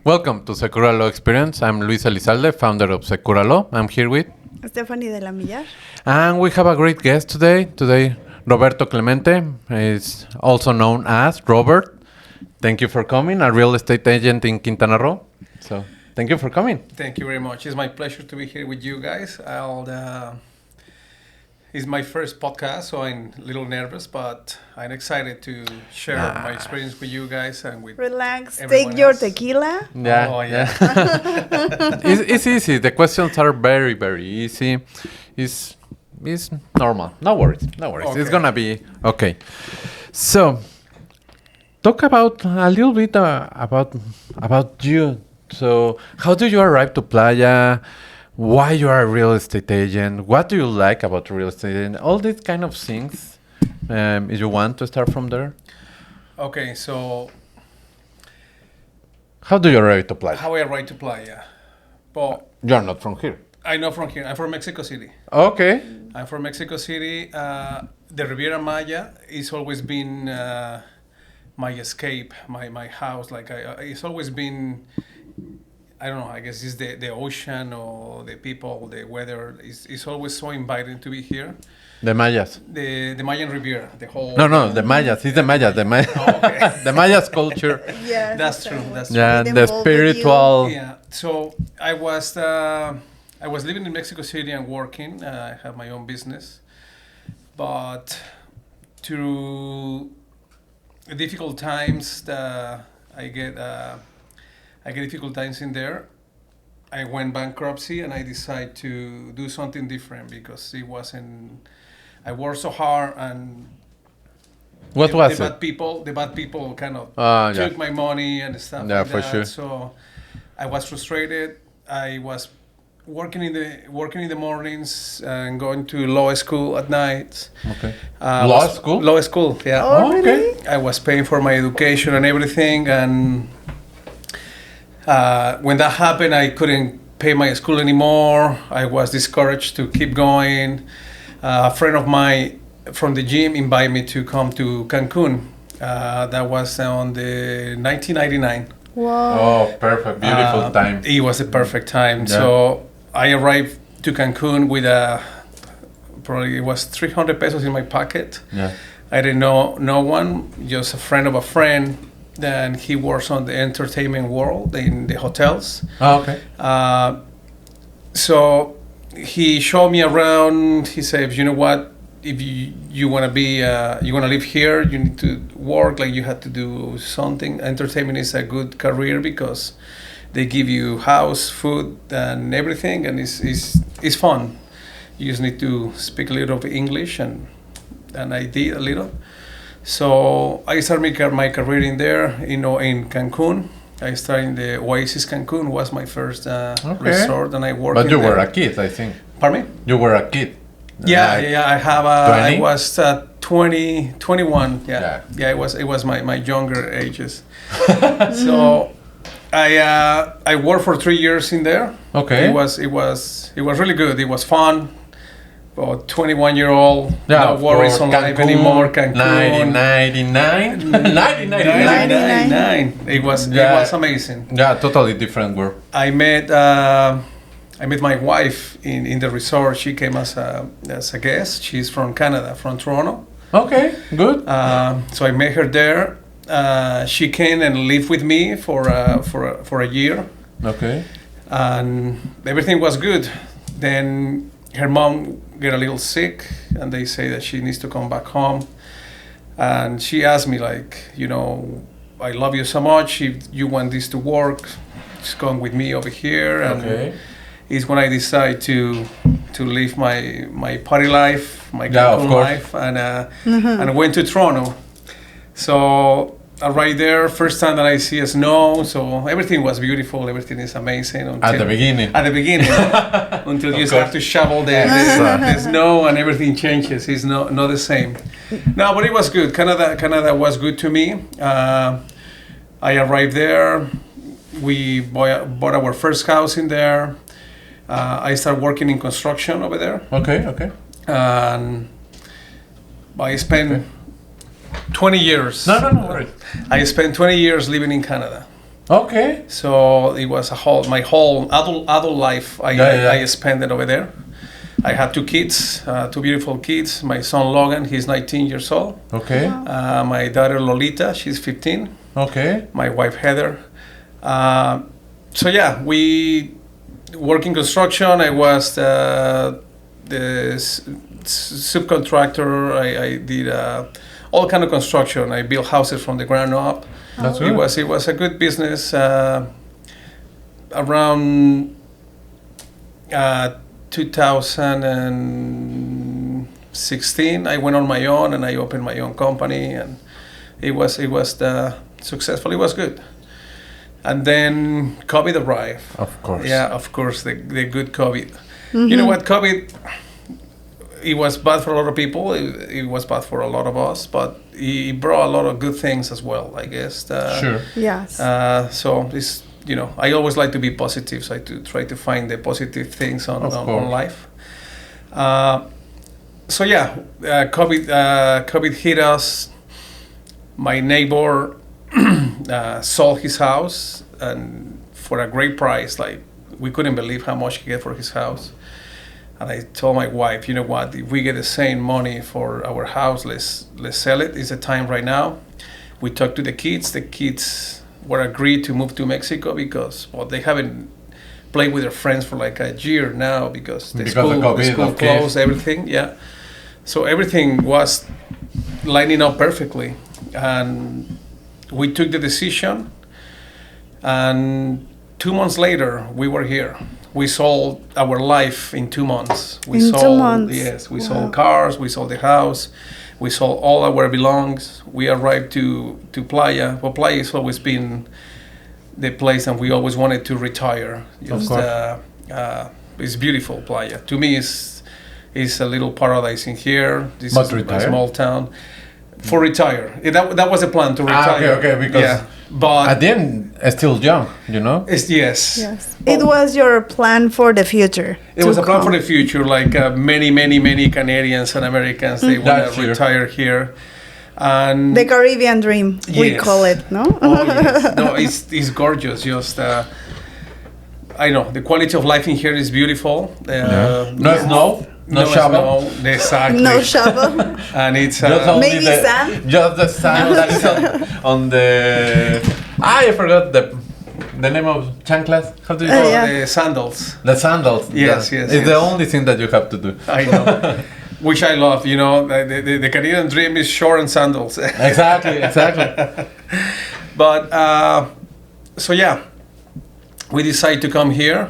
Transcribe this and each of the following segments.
Welcome to Secura Law Experience. I'm Luis Elizalde, founder of Secura Law. I'm here with Stephanie de la Millar. and we have a great guest today. Roberto Clemente is also known as Robert. Thank you for coming, a real estate agent in Quintana Roo. So, thank you for coming. Thank you very much. It's my pleasure to be here with you guys. It's my first podcast, so I'm a little nervous, but I'm excited to share my experience with you guys and with Relax, everyone take your else. tequila. Yeah, Oh, yeah. it's easy. The questions are very, very easy. It's normal. No worries. Okay. It's gonna be okay. So, talk about a little bit about you. So, how do you arrive to Playa? Why you are a real estate agent? What do you like about real estate agent? All these kind of things. If you want to start from there, Okay, so how do you arrive to Playa? how I arrived to Playa? Well, You're not from here. I know from here. I'm from Mexico City. Okay. I'm from Mexico City. The Riviera Maya it's always been my escape, my house. It's always been, I don't know, I guess it's the ocean or the people, the weather. It's always so inviting to be here. The Mayas. The Mayan Riviera, the whole... No, the Mayas. It's the Mayas. The Mayas. Oh, okay. The Mayas culture. Yes, That's true. Yeah, It the involved with spiritual. Yeah. So I was living in Mexico City and working. I have my own business, but through difficult times that I get difficult times in there. I went bankruptcy and I decided to do something different because it wasn't. I worked so hard and What was the it? bad people kind of Yeah. took my money and stuff Yeah, like for that. sure. So I was frustrated. I was working in the mornings and going to law school at night. Okay. Law school, yeah. Oh, okay. really? I was paying for my education and everything, and when that happened, I couldn't pay my school anymore. I was discouraged to keep going. A friend of mine from the gym invited me to come to Cancun. That was on the 1999. Wow. Oh, perfect. Beautiful time. It was a perfect time. Yeah. So I arrived to Cancun with probably it was 300 pesos in my pocket. Yeah. I didn't know no one, just a friend of a friend. Then he works on the entertainment world in the hotels. Oh, okay. So he showed me around. He said, "You know what? If you want to be, you want to live here, you need to work. Like you have to do something. Entertainment is a good career because they give you house, food, and everything, and it's fun. You just need to speak a little of English, and I did a little. So I started my career in there, in Cancun. I started in the Oasis Cancun was my first resort, and I worked. But you there. were a kid, I think. Pardon me? You were a kid. Yeah, Like, yeah. I have. 20? I was 20, 21. Yeah. Yeah. It was my younger ages. So I worked for 3 years in there. Okay. It was really good. It was fun. About 21-year-old, no worries on life anymore. Cancun. 1999. 99. It was amazing. Yeah, totally different world. I met my wife in the resort. She came as a guest. She's from Canada, from Toronto. Okay, good. So I met her there. She came and lived with me for a year, Okay. and everything was good. Then her mom get a little sick, and they say that she needs to come back home. And she asked me, like, I love you so much. If you want this to work, just come with me over here. And Okay. it's when I decide to live my party life, my Yeah, of Cancun course. life, and I went to Toronto. So right there, first time that I see snow, so everything was beautiful, everything is amazing. At the beginning. At the beginning, until you Of start course. to shovel the snow and everything changes. It's not the same. No, but it was good. Canada was good to me. I arrived there. We bought our first house in there. I started working in construction over there. Okay. And I spent 20 years. No worries. I spent 20 years living in Canada. Okay. So it was my whole adult life. I spent it over there. I had two kids, two beautiful kids. My son Logan, he's 19 years old. Okay. My daughter Lolita, she's 15. Okay. My wife Heather. So yeah, we work in construction. I was the subcontractor. I did all kind of construction. I built houses from the ground up. That's It good. was a good business. Around 2016, I went on my own and I opened my own company, and it was successful. It was good. And then COVID arrived. Of course. Yeah, of course, the good COVID. You know what, COVID, it was bad for a lot of people. It was bad for a lot of us, but it brought a lot of good things as well, I guess. Sure. Yes. So this, I always like to be positive, so I try to find the positive things on life. So yeah, COVID hit us. My neighbor sold his house, and for a great price. Like, we couldn't believe how much he get for his house. And I told my wife, you know what? If we get the same money for our house, let's sell it. It's the time right now. We talked to the kids. The kids were agreed to move to Mexico because they haven't played with their friends for like a year now because the school closed, everything. Yeah. So everything was lining up perfectly, and we took the decision, and 2 months later we were here. We sold our life in 2 months. We In sold 2 months. Yes, we sold cars, we sold the house, we sold all our belongings. We arrived to Playa. Well, Playa has always been the place, and we always wanted to retire. Of course. It's beautiful, Playa. To me, it's a little paradise in here. This But is retire? a small town. For retire. That was the plan, to retire. Okay, because yeah. But at the end, still young, it's, yes. Yes. It was your plan for the future. It was a plan for the future, like many Canadians and Americans, they want to retire here. And The Caribbean dream, we Yes. call it, no? oh, yes. No, it's gorgeous. Just I know the quality of life in here is beautiful. No snow, no shovel. snow, exactly. No shovel. And it's Just only Maybe the, sand? Just the sand that is on the. I forgot the name of chanclas. How do you call it? Yeah. the sandals. The sandals. Yes, that- yes, It's the yes. only thing that you have to do. I know. Which I love. The Canadian dream is short and sandals. Exactly. But so yeah, we decided to come here.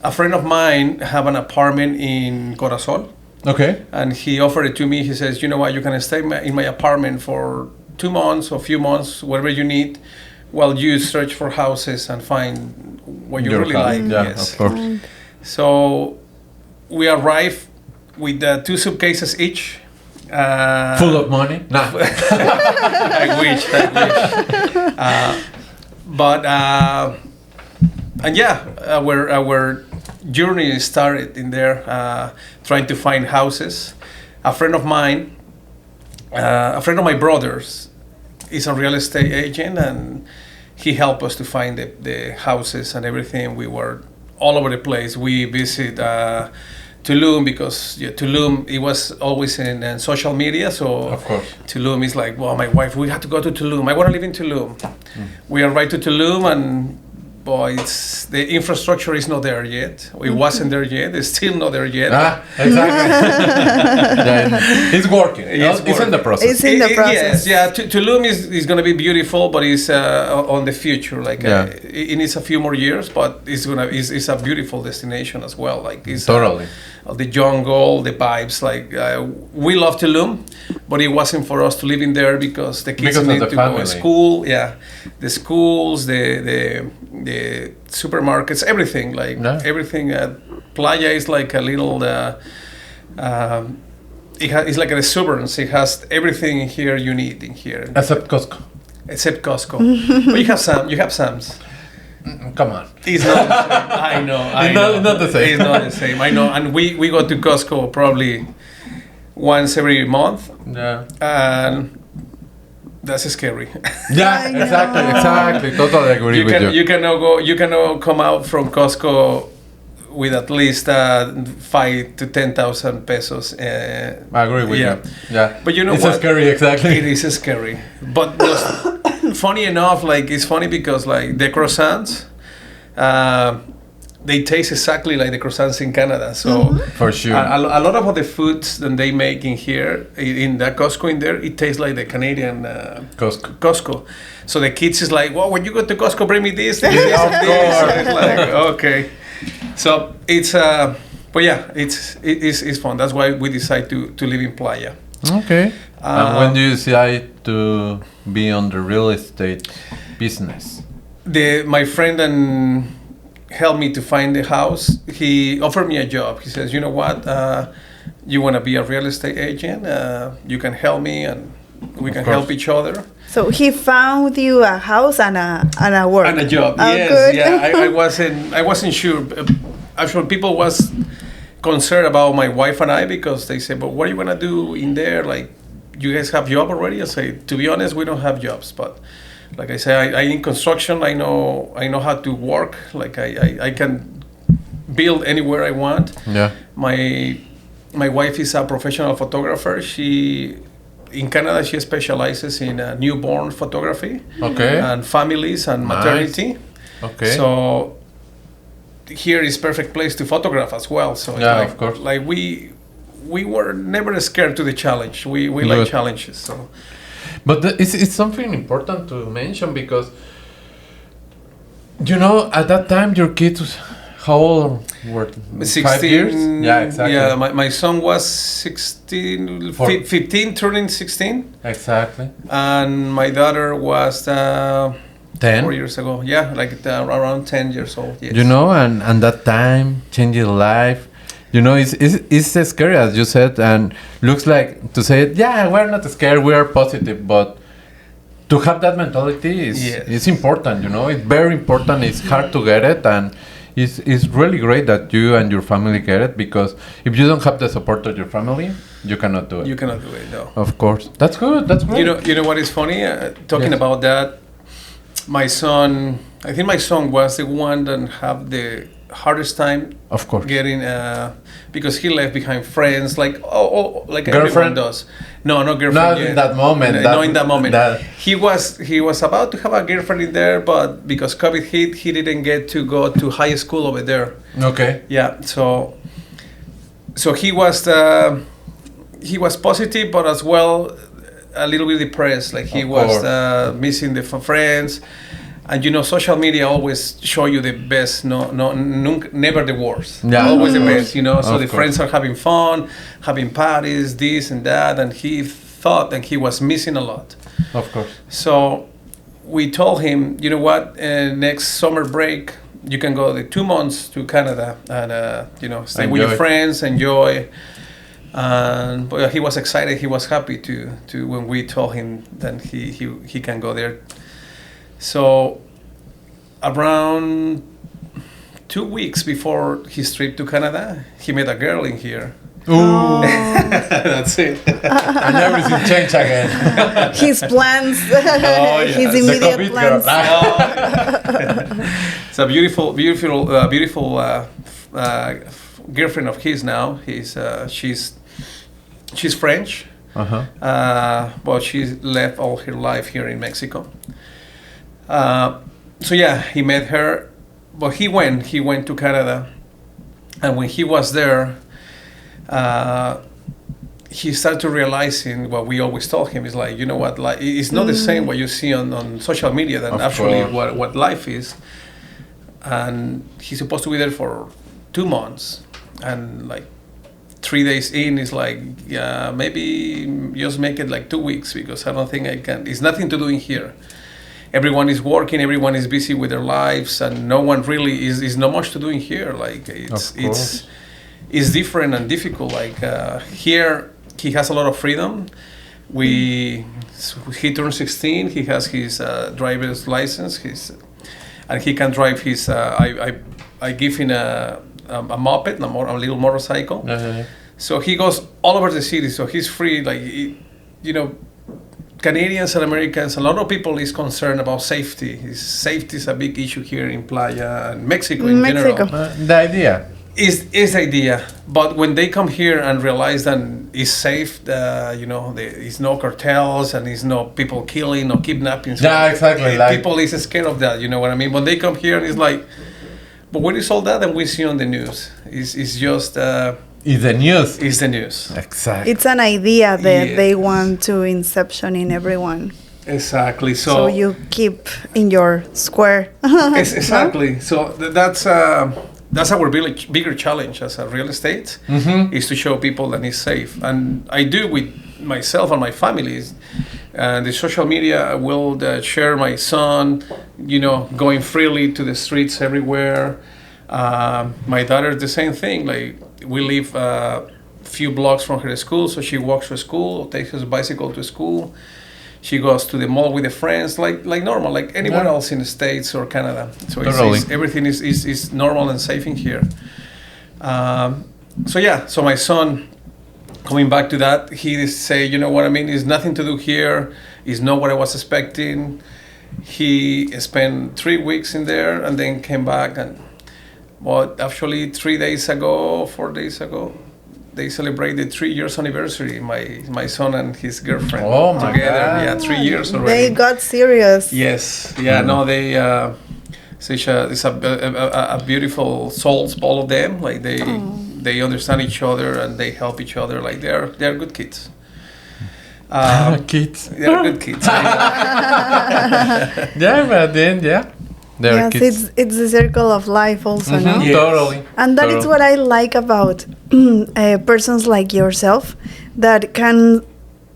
A friend of mine have an apartment in Corazon, Okay. and he offered it to me. He says, you know what, you can stay in my apartment for 2 months or few months, whatever you need, while you search for houses and find what you Your really house, like. yeah, Yes. of course. So we arrived with 2 suitcases each. Full of money? Nah. I wish. And yeah, our journey started in there, trying to find houses. A friend of mine, a friend of my brother's, is a real estate agent, and he helped us to find the houses and everything. We were all over the place. We visit Tulum because Tulum, it was always in social media. So Of course. Tulum is like, well, my wife, we have to go to Tulum. I want to live in Tulum. We arrived to Tulum, and boy, the infrastructure is not there yet. It wasn't there yet. It's still not there yet. Exactly. Yeah, it's working. It's in the process. It's in the process. Yes, yeah. Tulum is going to be beautiful, but it's on the future. Like it needs a few more years, but it's a beautiful destination as well. Like it's Totally. The jungle, the vibes. Like we love Tulum, but it wasn't for us to live in there because the kids Because of need the to go family. to school. Yeah, the schools, the supermarkets, everything. Like everything. Playa is like a little. It's like an exuberance. It has everything here you need in here. Except Costco. Except Costco. But you have Sam's. Come on. It's not the same. I know. It's not the same. It's not the same. I know. And we go to Costco probably once every month. Yeah. And that's scary. Yeah, I know. exactly. Totally agree you with can you. you cannot go. You cannot come out from Costco with at least 5 to 10,000 pesos. I agree with yeah. you. Yeah. But you know it's what? scary, exactly. It is scary. But funny enough, like it's funny because like the croissants, they taste exactly like the croissants in Canada. So For sure. a lot of the foods that they make in here, in that Costco in there, it tastes like the Canadian Costco. So the kids is like, well, when you go to Costco, bring me this. This, this, Of this. course. It's like, okay. So it's, but yeah, it's fun. That's why we decide to live in Playa. Okay. And when do you decide to be on the real estate business? My friend and helped me to find the house. He offered me a job. He says, you know what, you want to be a real estate agent? You can help me and we can help each other. So he found you a house and a work. And a job, Oh, yes, good. yeah. I wasn't sure. Actually, people was concerned about my wife and I because they said, "But what are you gonna do in there? Like, you guys have job already?" I say, "To be honest, we don't have jobs, but like I say, I in construction. I know how to work. Like I can build anywhere I want. Yeah. My wife is a professional photographer. In Canada, she specializes in newborn photography Okay. and families and Nice. maternity. Okay. So here is perfect place to photograph as well. So Yeah, like, of course. like we were never scared to the challenge. We like Good. challenges. So But it's something important to mention because, you know, at that time your kids, how old were? 16 5 years? Yeah, exactly. Yeah, my son was 16, 15 turning 16, Exactly. and my daughter was 10. 4 years ago. Yeah, like around 10 years old. Yes. You know, and that time changing life. You know, it's scary as you said, and looks like to say, yeah, we're not scared, we are positive, but to have that mentality is important. You know, it's very important. It's hard to get it, and it's really great that you and your family get it, because if you don't have the support of your family, you cannot do it. You cannot do it, no. Of course, that's good. That's great. You know what is funny? Talking Yes. about that, my son. I think my son was the one that have the hardest time Of course. getting because he left behind friends like like Girlfriend? everyone does. No girlfriend. Not yet. in that moment. No, in that moment. that- He was about to have a girlfriend in there, but because COVID hit, he didn't get to go to high school over there. Okay. Yeah, so he was positive, but as well a little bit depressed. Like he Of was course. missing the friends, and you know, social media always show you the best, never the worst. Yeah, Always the of course. best. You know, so Of the course. friends are having fun, having parties, this and that, and he thought that he was missing a lot. Of course. So we told him, you know what, next summer break, you can go the 2 months to Canada and, stay with your Enjoy. friends, enjoy. And but he was excited, he was happy to when we told him that he can go there. So around 2 weeks before his trip to Canada, he met a girl in here. Ooh. That's it. And everything changed again. His plans, yeah. his The immediate COVID plans. girl. It's a beautiful girlfriend of his now. She's French, but she left all her life here in Mexico. So yeah, he met her, but he went to Canada, and when he was there, he started realizing what we always told him is like, you know what, like it's not the same what you see on social media than Of actually course. what life is. And he's supposed to be there for 2 months, and like 3 days in is like, yeah, maybe just make it like 2 weeks, because I don't think I can. It's nothing to do in here. Everyone is working, everyone is busy with their lives, and no one really is not much to do in here. Like it's different and difficult. Like here, he has a lot of freedom. He turned 16. He has his driver's license. And he can drive his. I give him a moped, a little motorcycle. Yeah. So he goes all over the city. So he's free. Like Canadians and Americans, a lot of people is concerned about safety. Safety is a big issue here in Playa and Mexico in Mexico. general. The idea. Is the idea, but when they come here and realize that it's safe, there's no cartels and there's no people killing or kidnapping. So Yeah, exactly. Like, people is scared of that. You know what I mean? When they come here, it's like, but what is all that we see on the news? It's just. Is the news. Is the news. Exactly. It's an idea that Yeah. they want to inception in everyone. Exactly. So you keep in your square. Exactly. So that's our bigger challenge as a real estate, is to show people that it's safe. And I do with myself and my families. And the social media will share my son, going freely to the streets everywhere. My daughter, the same thing. Like, we live a few blocks from her school, so she walks to school, takes her bicycle to school. She goes to the mall with the friends, like normal, like anyone else in the States or Canada. So everything is normal and safe in here. So my son, coming back to that, he say, you know what I mean, it's nothing to do here. It's not what I was expecting. He spent 3 weeks in there and then came back. But actually 4 days ago, they celebrated 3 years anniversary. My son and his girlfriend together. God. Yeah, 3 years already. They got serious. Yes. Yeah. No. They. It's a beautiful souls, all of them. Like they understand each other and they help each other. Like they're good kids. Kids. They're good kids. Yeah, but then they're Yes, kids. it's the circle of life also, no? Yes. Totally. And that is what I like about persons like yourself that can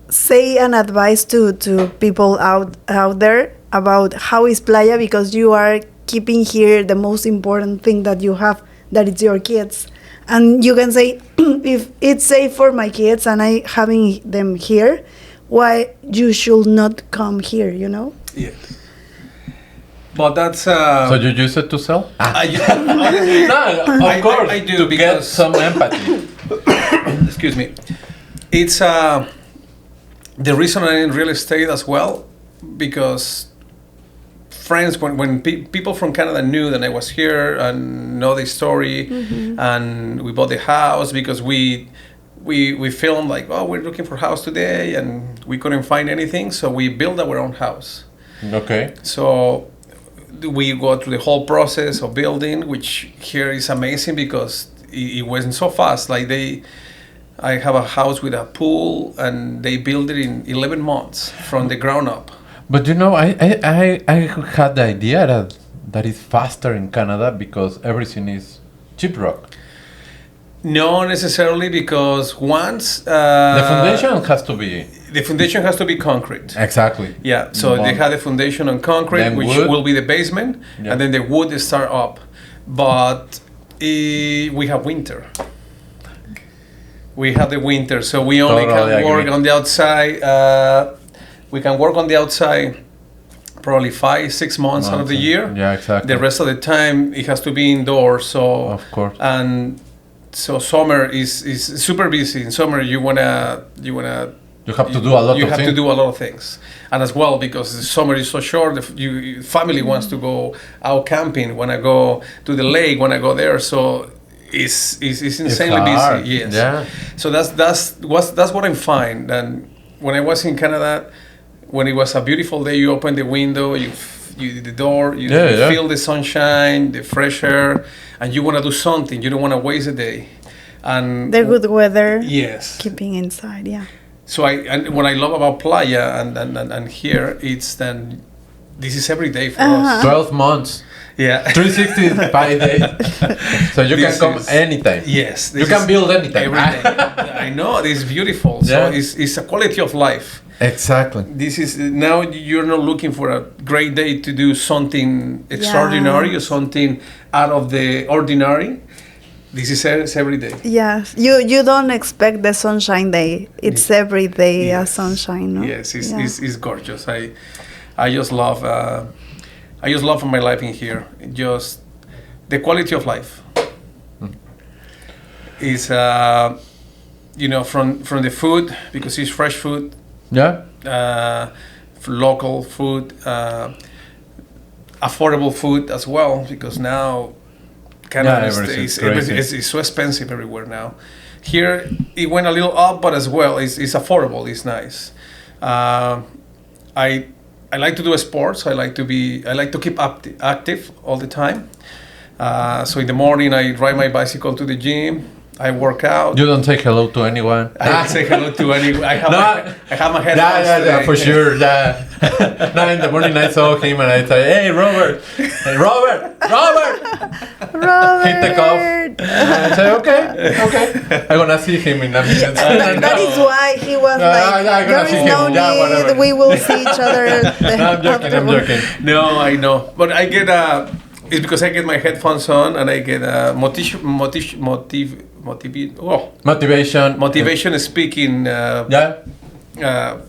say an advice to people out there about how is Playa, because you are keeping here the most important thing that you have, that it's your kids. And you can say, if it's safe for my kids and I having them here, why you should not come here, Yes. But that's. So you use it to sell? Honestly, No, of course. I do to get because some empathy. excuse me. It's the reason I'm in real estate as well, because friends, when people from Canada knew that I was here and know the story, and we bought the house because we filmed like, oh, we're looking for a house today, and we couldn't find anything, so we built our own house. Okay. So we go through the whole process of building, which here is amazing because it wasn't so fast. Like I have a house with a pool, and they built it in 11 months from the ground up. But I had the idea that is faster in Canada because everything is cheap rock. No, necessarily, because once The foundation has to be. the foundation has to be concrete. Exactly. Yeah, so they had the foundation on concrete, Then which wood. will be the basement, Yeah. and then the wood is start up. But we have winter. We have the winter, so we only Totally can work agree. on the outside. We can work on the outside probably 5-6 months out of the year. Yeah, exactly. The rest of the time it has to be indoors. So Of course. And so summer is super busy. In summer you wanna You have to do a lot you of have things. to do a lot of things, and as well because the summer is so short. You family wants to go out camping, wanna go to the lake, wanna go there. So it's insanely hard. busy. Yes. Yeah. So that's what I find. And when I was in Canada, when it was a beautiful day, you open the window, you the door, you feel the sunshine, the fresh air, and you wanna do something. You don't wanna waste a day. And The good weather. yes. Keeping inside, yeah. So what I love about Playa and here, it's then this is every day for us. 12 months. Yeah. 365 days. So you This can come is- anytime. Yes. You this can is build anytime. every day. I know, it's beautiful. So Yeah. it's a quality of life. Exactly. This is now you're not looking for a great day to do something extraordinary or something out of the ordinary. This is every day. Yes, you don't expect the sunshine day. It's every day a Yes. sunshine, no? Yes, Yeah. it's gorgeous. I just love my life in here. Just the quality of life is from the food, because it's fresh food. Yeah. local food, affordable food as well, because now Canada is so expensive everywhere now. Here it went a little up, but as well it's affordable. It's nice. I like to do sports. I like to keep active all the time. So in the morning I ride my bicycle to the gym. I work out. You don't say hello to anyone. I don't say hello to anyone. I have my headphones. Yeah, for sure. Yeah. Now in the morning I saw him and I said, "Hey, Robert, Robert." He take off. And I said, "Okay. I'm gonna see him in a minute." That is why he was there is no need. We will see each other. No, I'm joking. No, I know, but I get it's because I get my headphones on and I get motivation speaking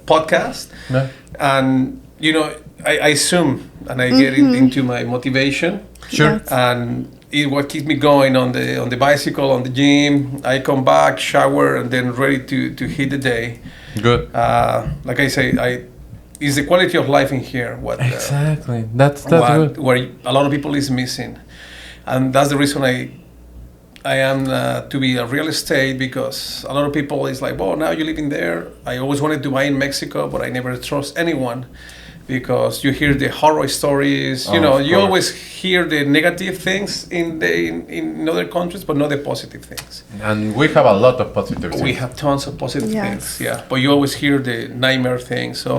podcast. Yeah. And I zoom and I get into my motivation. Sure. Yes. And it what keeps me going on the bicycle, on the gym. I come back, shower, and then ready to hit the day. Good. Like I say, it's the quality of life in here. Exactly. That's good. Where a lot of people is missing, and that's the reason I am to be a real estate, because a lot of people is like, "Oh, now you're living there." I always wanted to buy in Mexico, but I never trust anyone, because you hear the horror stories. You always hear the negative things in other countries, but not the positive things. And we have a lot of positive things. We have tons of positive Yes. things, yeah. But you always hear the nightmare things. So,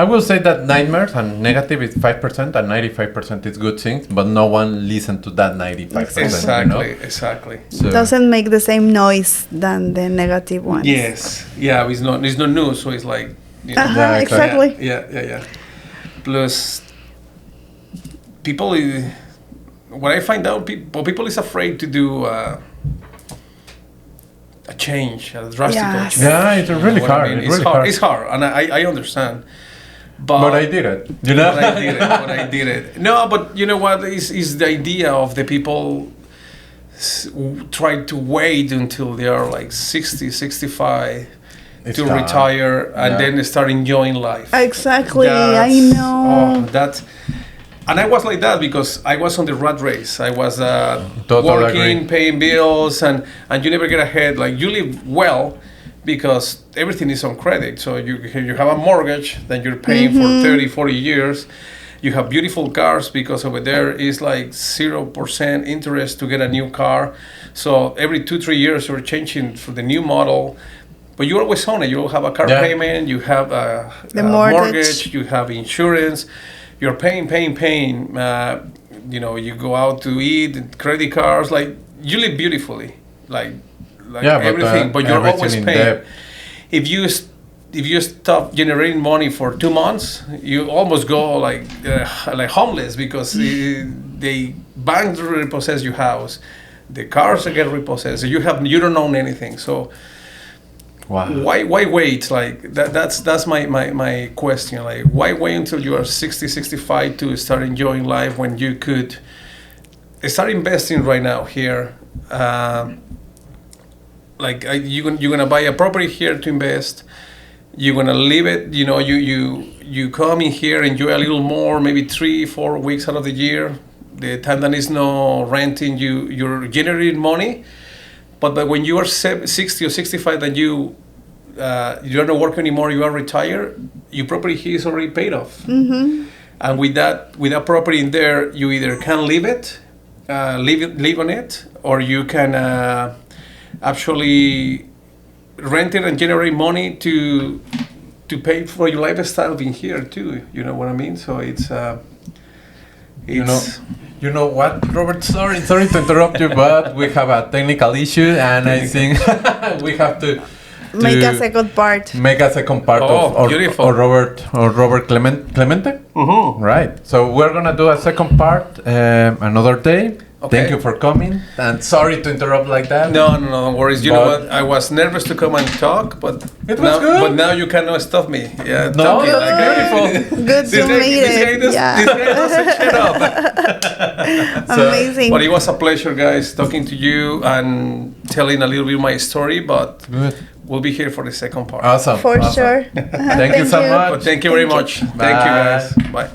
I will say that nightmares and negative is 5% and 95% is good things, but no one listens to that 95%. Exactly. So, Doesn't make the same noise than the negative ones. Yes, yeah. It's not news, so it's like. Yeah, exactly. Yeah. Plus, people. What I find out, people is afraid to do a change, a drastic Yes. change. yeah, it's really hard. I mean? It's really hard. It's hard, and I understand. But I did it. But I did it. No, but you know what is the idea of the people try to wait until they are like 60, 65 to retire and then start enjoying life. Exactly. I know. And I was like that because I was on the rat race. I was Totally working, agree. paying bills, and you never get ahead. Like you live well because everything is on credit. So you have a mortgage that you're paying for 30, 40 years. You have beautiful cars because over there is like 0% interest to get a new car. So every 2-3 years you're changing for the new model. But you always own it. You have a car payment, you have a mortgage, you have insurance. You're paying. You go out to eat, credit cards. Like you live beautifully, like everything. But you're always paying. If you stop generating money for 2 months, you almost go like homeless because they banks repossess your house, the cars get repossessed. So you don't own anything. So. Wow. Why wait? Like that's my question. Like why wait until you are 60, 65 to start enjoying life when you could start investing right now here? You're gonna buy a property here to invest. You're gonna leave it. You come in here, enjoy a little more, maybe 3-4 weeks out of the year. The time that is no renting, you're generating money. But when you are 60 or 65, then you don't work anymore, you are retired, your property here is already paid off. Mm-hmm. And with that property in there, you either can leave it, live on it, or you can actually rent it and generate money to pay for your lifestyle in here too. You know what I mean? So it's You know what, Robert? Sorry to interrupt you, but we have a technical issue, and I think we have to make a second part. Make a second part of Robert Clemente. Mm-hmm. Right. So we're gonna do a second part another day. Okay. Thank you for coming, and sorry to interrupt like that. No worries. You know what? I was nervous to come and talk, but it was good. But now you cannot stop me. Yeah, no, that's beautiful. Good to meet it. This guy doesn't shut up. Amazing. But it was a pleasure, guys, talking to you and telling a little bit of my story. But we'll be here for the second part. Awesome. For awesome. sure. Thank you so much. But thank you very much. Thank you, guys. Bye.